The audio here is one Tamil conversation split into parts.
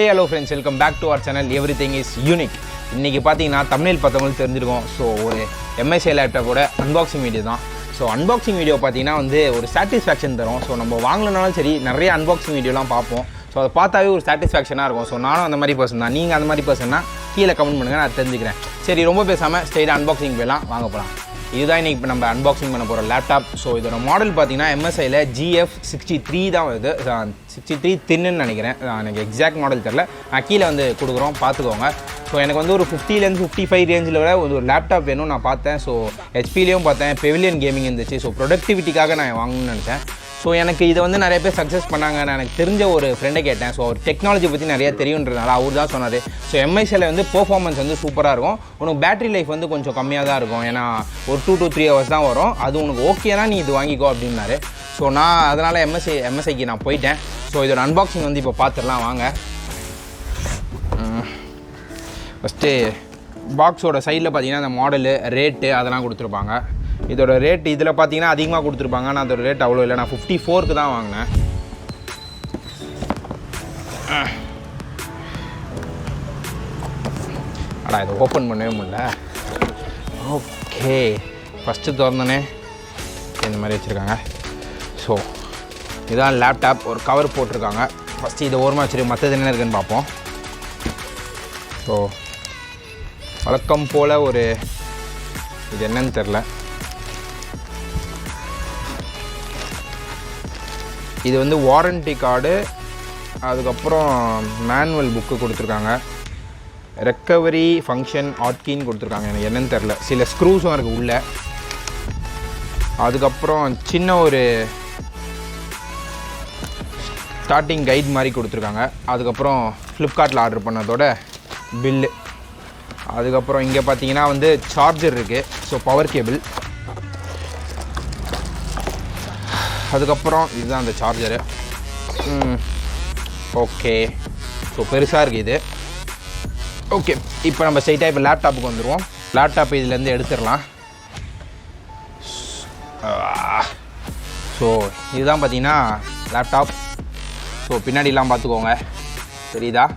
hello friends, welcome back to our channel Everything is Unique. இன்னைக்கு பாத்தீங்கன்னா thumbnail பார்த்தவங்களுக்கு தெரிஞ்சிருக்கும். சோ ஒரு MSI லேப்டாப்போட அன்பாக்சிங் வீடியோ தான். ஸோ அன்பாக்சிங் வீடியோ பார்த்தீங்கன்னா வந்து ஒரு சாட்டிஸ்ஃபேக்ஷன் தரும். ஸோ நம்ம வாங்கலனாலும் சரி நிறைய அன்பாக்சிங் வீடியோலாம் பார்ப்போம். ஸோ அதை பார்த்தாவே ஒரு சாட்டிஸ்ஃபேக்ஷனாக இருக்கும். ஸோ நானும் அந்த மாதிரி பர்சன் தான். நீங்கள் அந்த மாதிரி பர்சன்னா கீழே கமெண்ட் பண்ணுங்கள், நான் தெரிஞ்சுக்கிறேன். சரி, ரொம்ப பேசாமல் ஸ்ட்ரெயிட்டாக அன்பாக்சிங் போயலாம், வாங்க போகலாம். இதுதான் இன்றைக்கி இப்போ நம்ம அன்பாக்சிங் பண்ண போகிற லேப்டாப். ஸோ இதோட மாடல் பார்த்தீங்கன்னா MSIயில் GF63 தான் வருது. 63 தின்னு நினைக்கிறேன், எனக்கு எக்ஸாக்ட் மாடல் தெரில. நான் கீழே வந்து கொடுக்குறோம், பார்த்துக்கோங்க. ஸோ எனக்கு வந்து ஒரு 50லேருந்து 55 ரேஞ்சில் விட ஒரு லேப்டாப் வேணும் நான் பார்த்தேன். ஸோ ஹெச்பிலையும் பார்த்தேன், பெவிலியன் கேமிங் இருந்துச்சு. ஸோ ப்ரொடக்டிவிட்டிக்காக நான் வாங்கணும்னு நினச்சேன். ஸோ எனக்கு இது வந்து நிறைய பேர் சக்ஸஸ் பண்ணாங்க. நான் எனக்கு தெரிஞ்ச ஒரு ஃப்ரெண்டை கேட்டேன். ஸோ அவர் டெக்னாலஜி பற்றி நிறைய தெரியுன்றதுனால அவர் தான் சொன்னார். ஸோ MSIயில் வந்து பெர்ஃபார்மன்ஸ் வந்து சூப்பராக இருக்கும். உனக்கு பேட்டரி லைஃப் வந்து கொஞ்சம் கம்மியாக தான் இருக்கும். ஏன்னா ஒரு 2 to 3 hours தான் வரும். அது உனக்கு ஓகேனா நீ இது வாங்கிக்கோ அப்படின்னாரு. ஸோ நான் அதனால் MSIக்கு நான் போயிட்டேன். ஸோ இதோட அன்பாக்சிங் வந்து இப்போ பார்த்துடலாம், வாங்க. ஃபஸ்ட்டு பாக்ஸோட சைடில் பார்த்தீங்கன்னா அந்த மாடலு, ரேட்டு அதெல்லாம் கொடுத்துருப்பாங்க. இதோட ரேட் இதில் பார்த்தீங்கன்னா அதிகமாக கொடுத்துருப்பாங்க. ஆனால் அதோட ரேட் அவ்வளோ இல்லை. நான் 54க்கு தான் வாங்கினேன். அடா, இதை ஓப்பன் பண்ணவே முடியல. ஓகே, ஃபஸ்ட்டு திறந்தோன்னே இந்த மாதிரி வச்சுருக்காங்க. ஸோ இதுதான் லேப்டாப். ஒரு கவர் போட்டிருக்காங்க. ஃபஸ்ட்டு இதை ஓரமாக வச்சுருக்கு, மற்றது என்ன இருக்குதுன்னு பார்ப்போம். ஸோ வழக்கம் போல் ஒரு இது என்னன்னு தெரில. இது வந்து வாரண்ட்டி கார்டு, அதுக்கப்புறம் மேனுவல் புக்கு கொடுத்துருக்காங்க. ரெக்கவரி ஃபங்க்ஷன் ஆட்கின்னு கொடுத்துருக்காங்க. எனக்கு என்னன்னு தெரில. சில ஸ்க்ரூஸும் இருக்குது உள்ளே. அதுக்கப்புறம் சின்ன ஒரு ஸ்டார்டிங் கைட் மாதிரி கொடுத்துருக்காங்க. அதுக்கப்புறம் ஃப்ளிப்கார்ட்டில் ஆர்டர் பண்ணதோட பில்லு. அதுக்கப்புறம் இங்கே பார்த்தீங்கன்னா வந்து சார்ஜர் இருக்குது. So power cable. அதுக்கப்புறம் இதுதான் அந்த சார்ஜரு. ஓகே, ஸோ பெருசாக இருக்குது இது. ஓகே, இப்போ நம்ம ஸ்ட்ரைட்டாக இப்போ லேப்டாப்புக்கு வந்துடுவோம். லேப்டாப் இதிலேருந்து எடுத்துடலாம். ஸோ இதுதான் பார்த்தீங்கன்னா லேப்டாப். ஸோ பின்னாடிலாம் பார்த்துக்கோங்க, தெரியுதா?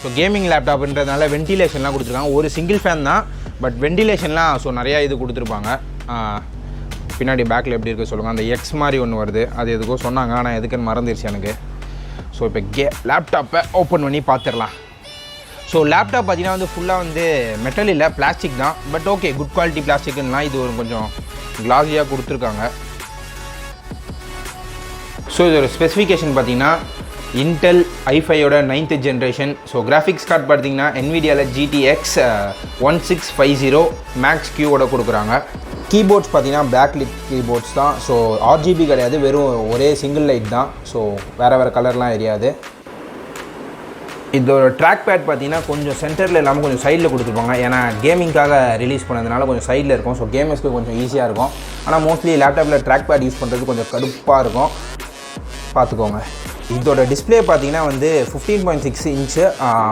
ஸோ கேமிங் லேப்டாப்ன்றதுனால வென்டிலேஷன்லாம் கொடுத்துருக்காங்க. ஒரு சிங்கிள் ஃபேன் தான், பட் வென்டிலேஷன்லாம் ஸோ நிறையா இது கொடுத்துருப்பாங்க. பின்னாடி பேக்கில் எப்படி இருக்குது சொல்லுங்கள். அந்த எக்ஸ் மாதிரி ஒன்று வருது, அது எதுக்கோ சொன்னாங்க, ஆனால் எதுக்குன்னு மறந்துருச்சு எனக்கு. ஸோ இப்போ லேப்டாப்பை ஓப்பன் பண்ணி பார்த்துடலாம். ஸோ லேப்டாப் பார்த்தீங்கன்னா வந்து ஃபுல்லாக வந்து மெட்டல் இல்லை, பிளாஸ்டிக் தான். பட் ஓகே, குட் குவாலிட்டி பிளாஸ்டிக்னா இது ஒரு கொஞ்சம் கிளாஸியாக கொடுத்துருக்காங்க. ஸோ இதோட ஸ்பெசிஃபிகேஷன் பார்த்தீங்கன்னா இன்டெல் i5யோட 9th generation. So graphics card பார்த்தீங்கன்னா NVIDIAவில் GTX 1650 மேக்ஸ் கியூவோட கொடுக்குறாங்க. கீபோர்ட்ஸ் பார்த்தீங்கன்னா பேக்லிட் கீபோர்ட்ஸ் தான். ஸோ RGB கிடையாது, வெறும் ஒரே சிங்கிள் லைட் தான். ஸோ வேறு கலர்லாம் எரியாது. இதோட ட்ராக் பேட் பார்த்தீங்கன்னா கொஞ்சம் சென்டரில் இல்லாமல் கொஞ்சம் சைடில் கொடுத்துருப்பாங்க. ஏன்னா கேமிங்காக ரிலீஸ் பண்ணதுனால கொஞ்சம் சைடில் இருக்கும். ஸோ கேமர்ஸ்க்கு கொஞ்சம் ஈஸியாக இருக்கும். ஆனால் மோஸ்ட்லி லேப்டாப்பில் ட்ராக் பேட் யூஸ் பண்ணுறது கொஞ்சம் கடுப்பாக இருக்கும், பார்த்துக்கோங்க. இதோட டிஸ்பிளே பார்த்தீங்கன்னா வந்து 15.6 இன்ச்சு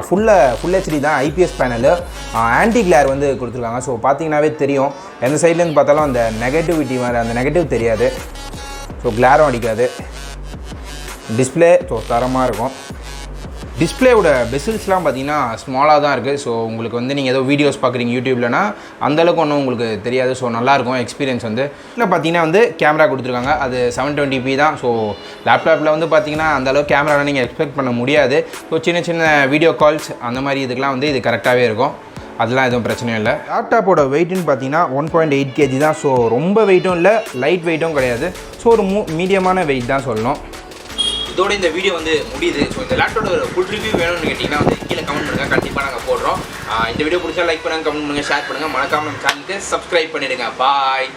ஃபுல் HD தான். IPS பேனலு, ஆன்டி கிளேர் வந்து கொடுத்துருக்காங்க. ஸோ பார்த்தீங்கன்னாவே தெரியும், எந்த சைட்லேருந்து பார்த்தாலும் அந்த நெகட்டிவிட்டி மாதிரி அந்த நெகட்டிவ் தெரியாது. ஸோ கிளேரும் அடிக்காது. டிஸ்பிளே ஸோ தரமாக இருக்கும். டிஸ்பிளேவோட பெசில்ஸ்லாம் பார்த்தீங்கன்னா ஸ்மாலாக தான் இருக்குது. ஸோ உங்களுக்கு வந்து நீங்கள் ஏதோ வீடியோஸ் பார்க்குறீங்க யூடியூப்லனா அந்தளவுக்கு ஒன்றும் உங்களுக்கு தெரியாது. ஸோ நல்லாயிருக்கும் எக்ஸ்பீரியன்ஸ். வந்து இதில் பார்த்தீங்கன்னா வந்து கேமரா கொடுத்துருக்காங்க. அது 720p தான். ஸோ லேப்டாப்பில் வந்து பார்த்தீங்கன்னா அந்தளவுக்கு கேமராலாம் நீங்கள் எக்ஸ்பெக்ட் பண்ண முடியாது. ஸோ சின்ன சின்ன வீடியோ கால்ஸ் அந்த மாதிரி இதுக்கெலாம் வந்து இது கரெக்டாகவே இருக்கும். அதெல்லாம் எதுவும் பிரச்சனையும் இல்லை. லேப்டாப்போட வெயிட்டுன்னு பார்த்தீங்கன்னா 1.8 kg தான். ஸோ ரொம்ப வெயிட்டும் இல்லை, லைட் வெயிட்டும் கிடையாது. ஸோ ஒரு மீடியமான வெயிட் தான் சொல்லணும். இதோட இந்த வீடியோ வந்து முடியுது. ஸோ இந்த லேப்டாப்போட ஃபுல் ரிவ்யூ வேணும்னு கேட்டிங்கன்னா வந்து கீழே கமெண்ட் பண்ணுங்கள், கண்டிப்பாக நாங்கள் போடுறோம். இந்த வீடியோ பிடிச்சா லைக் பண்ணுங்கள், கமெண்ட் பண்ணுங்கள், ஷேர் பண்ணுங்கள். மறக்காம நம்ம சேனலுக்கு சப்ஸ்கிரைப் பண்ணிடுங்க. பாய்.